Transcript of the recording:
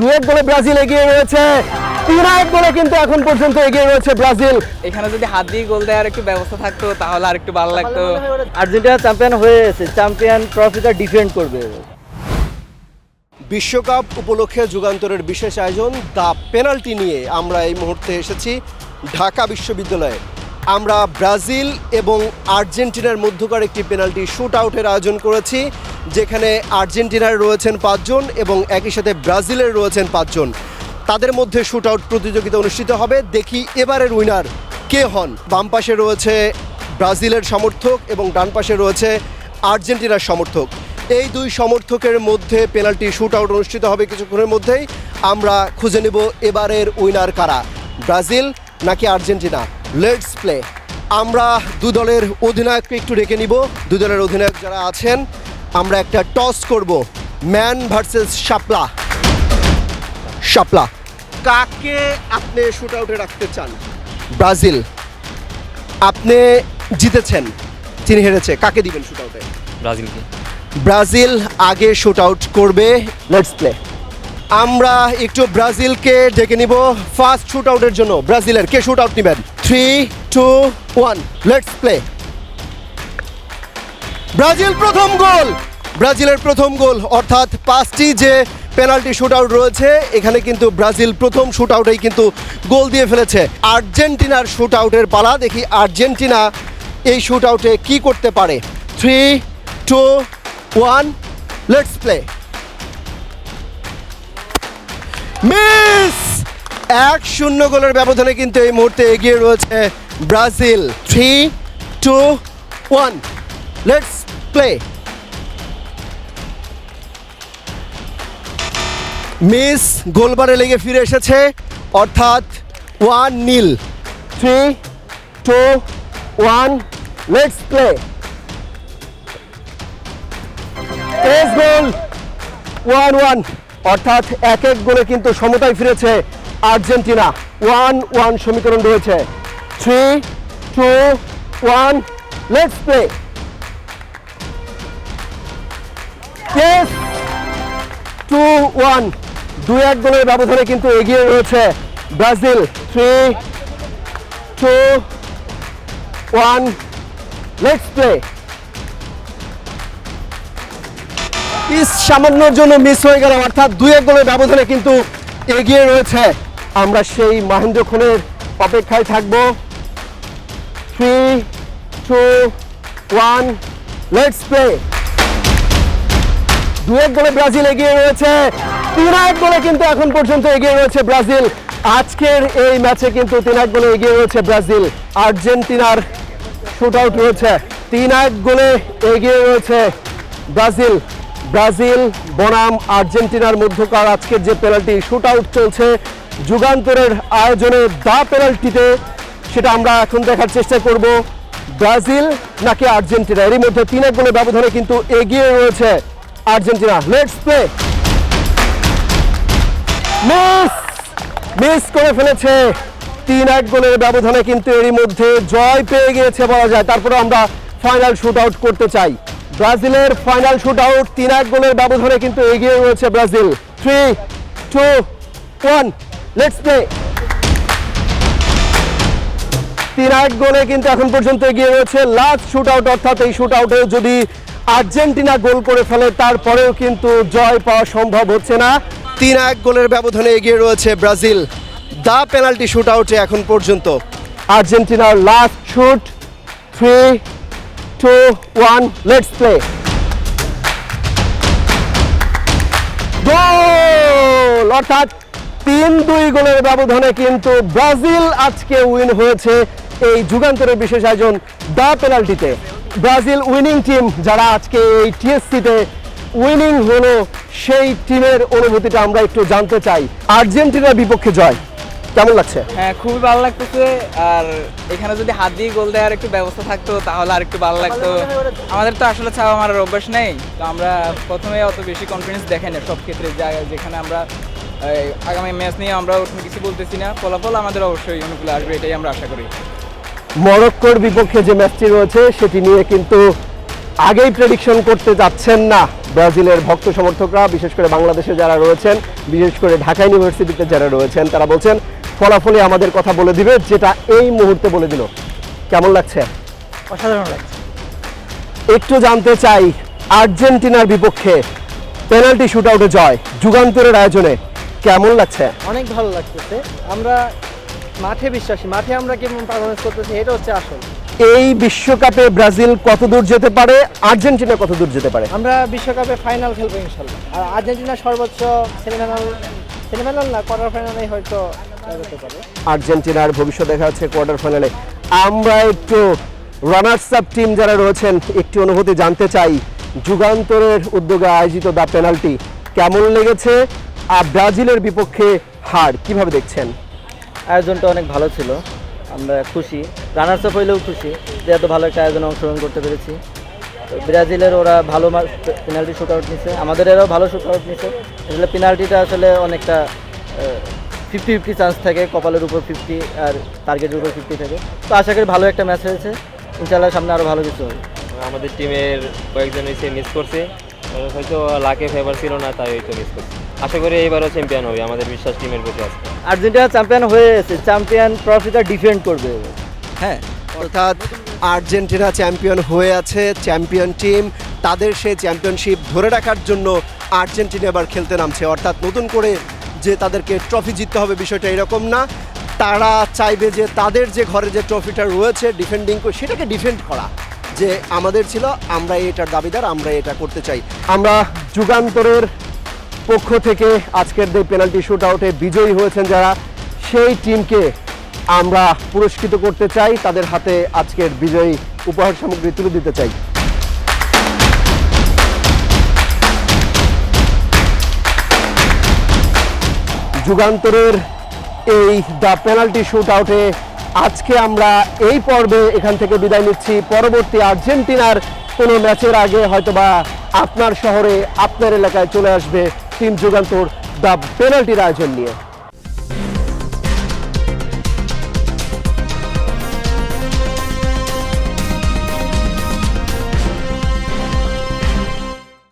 2-1 গোলে ব্রাজিল এগিয়ে রয়েছে। 3-1 গোলে কিন্তু এখন পর্যন্ত এগিয়ে রয়েছে ব্রাজিল। এখানে যদি হাত দিয়ে গোল দেওয়ার একটু ব্যবস্থা থাকতো তাহলে আর একটু ভালো লাগতো। আর্জেন্টিনা চ্যাম্পিয়ন হয়ে গেছে, চ্যাম্পিয়ন ট্রফিটা ডিফেন্ড করবে। বিশ্বকাপ উপলক্ষে যুগান্তরের বিশেষ আয়োজন দ্য পেনাল্টি নিয়ে আমরা এই মুহূর্তে এসেছি ঢাকা বিশ্ববিদ্যালয়ে। আমরা ব্রাজিল এবং আর্জেন্টিনার মধ্যকার একটি পেনাল্টি শুট আউটের আয়োজন করেছি, যেখানে আর্জেন্টিনার রয়েছেন 5 জন এবং একই সাথে ব্রাজিলের রয়েছেন 5 জন। তাদের মধ্যে শুট আউট প্রতিযোগিতা অনুষ্ঠিত হবে। দেখি এবারের উইনার কে হন। বাম পাশে রয়েছে ব্রাজিলের সমর্থক এবং ডান পাশে রয়েছে আর্জেন্টিনার সমর্থক। এই দুই সমর্থকের মধ্যে পেনাল্টি শুট আউট অনুষ্ঠিত হবে কিছুক্ষণের মধ্যেই। আমরা খুঁজে নেব এবারের উইনার কারা, ব্রাজিল নাকি আর্জেন্টিনা। Let's play. আমরা দু দলের অধিনায়ককে একটু ডেকে নিব। দু দলের অধিনায়ক যারা আছেন, আমরা একটা টস করব, ম্যান ভার্সেস শাপলা। শাপলা, কাকে আপনি শুট আউটে রাখতে চান? ব্রাজিল। আপনি জিতেছেন, তিনি হেরেছে, কাকে দিবেন শুট আউটে? ব্রাজিলকে। ব্রাজিল আগে শুট আউট করবে। Let's play. আমরা একটু ব্রাজিলকে ডেকে নিব ফার্স্ট শুট আউটের জন্য। ব্রাজিলের কে শুট আউট নেবেন? 3, 2, 1 লেটস প্লে। ব্রাজিল প্রথম গোল। ব্রাজিলের প্রথম গোল, অর্থাৎ 5টি যে পেনাল্টি শুট আউট রয়েছে এখানে কিন্তু ব্রাজিল প্রথম শুট আউটেই কিন্তু গোল দিয়ে ফেলেছে। আর্জেন্টিনার শুট আউটের পালা। দেখি আর্জেন্টিনা এই শুট আউটে কী করতে পারে। 3, 2, 1 লেটস প্লে। মিস! 1-0 গোলের ব্যবধানে কিন্তু এই মুহূর্তে এগিয়ে রয়েছে ব্রাজিল। 3, 2, 1 let's play. মিস! গোলবারে লেগে ফিরে এসেছে, অর্থাৎ 1-0। 3, 2, 1 লেটস প্লে। এস গোল। 1-1, অর্থাৎ 1-1 গোলে কিন্তু সমতায় ফিরেছে আর্জেন্টিনা। 1-1 সমীকরণ রয়েছে। 3, 2, 1 লেটস প্লে। ইয়েস! 2-1, 2-1 গোলের ব্যবধানে কিন্তু এগিয়ে রয়েছে ব্রাজিল। 3, 2, 1 let's play. সামান্যর জন্য মিস হয়ে গেল, অর্থাৎ 2-1 গোলের ব্যবধানে কিন্তু এগিয়ে রয়েছে। আমরা সেই মহেন্দ্রক্ষণের অপেক্ষায় থাকবো। 3, 2, 1 লেটস প্লে। 2-1 গোলে ব্রাজিল এগিয়ে রয়েছে। 3-1 গোলে কিন্তু এখন পর্যন্ত এগিয়ে রয়েছে ব্রাজিল। আজকের এই ম্যাচে কিন্তু 3-1 গোলে এগিয়ে রয়েছে ব্রাজিল। আর্জেন্টিনার শুট আউট রয়েছে। 3-1 গোলে এগিয়ে রয়েছে ব্রাজিল। ব্রাজিল বনাম আর্জেন্টিনার মধ্যকার আজকের যে পেনাল্টি শুট আউট চলছে যুগান্তরের আয়োজনে দ্য পেনাল্টিতে, সেটা আমরা এখন দেখার চেষ্টা করব ব্রাজিল নাকি আর্জেন্টিনা। এরই মধ্যে 3-1 গোলের ব্যবধানে কিন্তু এগিয়ে রয়েছে আর্জেন্টিনা। Let's play. মিস করে ফেলেছে। 3-1 গোলের ব্যবধানে কিন্তু এরই মধ্যে জয় পেয়ে গিয়েছে বলা যায়। তারপরে আমরা ফাইনাল শুট আউট করতে চাই। ব্রাজিলের ফাইনাল শুট আউট। 3-1 গোলের ব্যবধানে কিন্তু এগিয়ে রয়েছে ব্রাজিল। 3, 2, 1 let's play. 3-1 গোলে কিন্তু এখন পর্যন্ত এগিয়ে রয়েছে। লাস্ট শুট আউট, অর্থাৎ এই শুট আউটে যদি আর্জেন্টিনা গোল করে ফেলে তারপরেও কিন্তু জয় পাওয়া সম্ভব হচ্ছে না। 3-1 গোলের ব্যবধানে এগিয়ে রয়েছে ব্রাজিল দ্য পেনাল্টি শুট আউটে এখন পর্যন্ত। আর্জেন্টিনার last shoot. 3, 2, 1 let's play. Goal! অর্থাৎ 3-2 গোলের ব্যবধানে কিন্তু ব্রাজিল আজকে উইন হয়েছে এই যুগান্তরের বিশেষ আয়োজন দ্য পেনাল্টিতে। ব্রাজিল উইনিং টিম যারা আজকে এই টিএসসিতে উইনিং হলো, সেই টিমের অনুভূতিটা আমরা একটু জানতে চাই। আর্জেন্টিনার বিপক্ষে জয় কেমন লাগছে? হ্যাঁ, খুবই ভালো লাগতেছে। আর এখানে যদি হাত দিয়ে গোল দেওয়ার একটু ব্যবস্থা থাকতো তাহলে আর একটু ভালো লাগতো। আমাদের তো আসলে চাওয়া মারার অভ্যাস নেই, তো আমরা প্রথমে অত বেশি কনফিডেন্স দেখাই না সব ক্ষেত্রে। যেখানে আমরা আগামী ম্যাচ নিয়ে আমরা ওরকম কিছু বলতেছি না, ফলাফল আমাদের অবশ্যই অনুকূলে আসবে, এটাই আমরা আশা করি। মরক্কোর বিপক্ষে যে ম্যাচটি রয়েছে সেটি নিয়ে কিন্তু আগেই প্রেডিকশন করতে যাচ্ছেন না ব্রাজিলের ভক্ত সমর্থকরা, বিশেষ করে বাংলাদেশে যারা রয়েছেন, বিশেষ করে ঢাকা ইউনিভার্সিটিতে যারা রয়েছেন, তারা বলছেন ফলাফলই আমাদের কথা বলে দিবে, যেটা এই মুহূর্তে বলে দিল। কেমন লাগছে? অসাধারণ লাগছে। একটু জানতে চাই, আর্জেন্টিনার বিপক্ষে পেনাল্টি শুটআউটে জয় যুগান্তরের আয়োজনে কেমন লাগছে? অনেক ভালো লাগতেছে। আমরা মাঠে বিশ্বাসী, মাঠে আমরা কেমন পারফরমেন্স করতেছি এটা হচ্ছে আসল। এই বিশ্বকাপে ব্রাজিল কতদূর যেতে পারে, আর্জেন্টিনা কতদূর যেতে পারে? আমরা বিশ্বকাপে ফাইনাল খেলবো ইনশাল্লাহ। আর আর্জেন্টিনা সর্বোচ্চ সেমিফাইনাল না, কোয়ার্টার ফাইনালে হয়তো যেতে পারে। আর্জেন্টিনার ভবিষ্যৎ দেখা যাচ্ছে কোয়ার্টার ফাইনালে। আমরা একটু রানার্স আপ টিম যারা রয়েছেন একটি অনুভূতি জানতে চাই। যুগান্তরের উদ্যোগে আয়োজিত দ্য পেনাল্টি কেমন লেগেছে, আর ব্রাজিলের বিপক্ষে হার কিভাবে দেখছেন? আয়োজনটা অনেক ভালো ছিল, আমরা খুশি। রানার্স আপ হইলেও খুশি যে এত ভালো একটা আয়োজনে অংশগ্রহণ করতে পেরেছি। তো ব্রাজিলের ওরা ভালো পেনাল্টি শুট আউট নিছে, আমাদের এরাও ভালো শুট আউট নিছে। আসলে পেনাল্টিটা আসলে অনেকটা 50-50 চান্স থাকে, কপালের উপর 50 আর টার্গেটের উপর 50 থাকে। তো আশা করি ভালো একটা ম্যাচ হয়েছে, ইনশাআল্লাহ সামনে আরও ভালো কিছু হবে। আমাদের টিমের কয়েকজন এসে মিস করছে, হয়তো লাকে ফেভার ছিল না, তাই হয়তো মিস করছে। আশা করি এইবারও চ্যাম্পিয়ন হবে, আমাদের বিশ্বাস টিমের প্রতি আছে। আর্জেন্টিনা চ্যাম্পিয়ন হয়ে গেছে, চ্যাম্পিয়ন ট্রফিটা ডিফেন্ড করবে। হ্যাঁ, অর্থাৎ আর্জেন্টিনা চ্যাম্পিয়ন হয়ে আছে, চ্যাম্পিয়ন টিম তাদের সেই চ্যাম্পিয়নশিপ ধরে রাখার জন্য আর্জেন্টিনা এবার খেলতে নামছে। অর্থাৎ নতুন করে যে তাদেরকে ট্রফি জিততে হবে বিষয়টা এরকম না, তারা চাইবে যে তাদের যে ঘরে যে ট্রফিটা রয়েছে ডিফেন্ডিং করে সেটাকে ডিফেন্ড করা, যে আমাদের ছিল, আমরা এটার দাবিদার, আমরা এটা করতে চাই। আমরা যুগান্তরের পক্ষ থেকে আজকের যে পেনাল্টি শুট আউটে বিজয়ী হয়েছেন যারা, সেই টিমকে আমরা পুরস্কৃত করতে চাই, তাদের হাতে আজকের বিজয়ী উপহার সামগ্রী তুলে দিতে চাই। যুগান্তরের এই দ্য পেনাল্টি শুট আউটে আজকে আমরা এই পর্বে এখান থেকে বিদায় নিচ্ছি। পরবর্তী আর্জেন্টিনার কোনো ম্যাচের আগে হয়তোবা আপনার শহরে, আপনার এলাকায় চলে আসবে টিম যুগান্তর দ্য পেনাল্টির আয়োজন নিয়ে।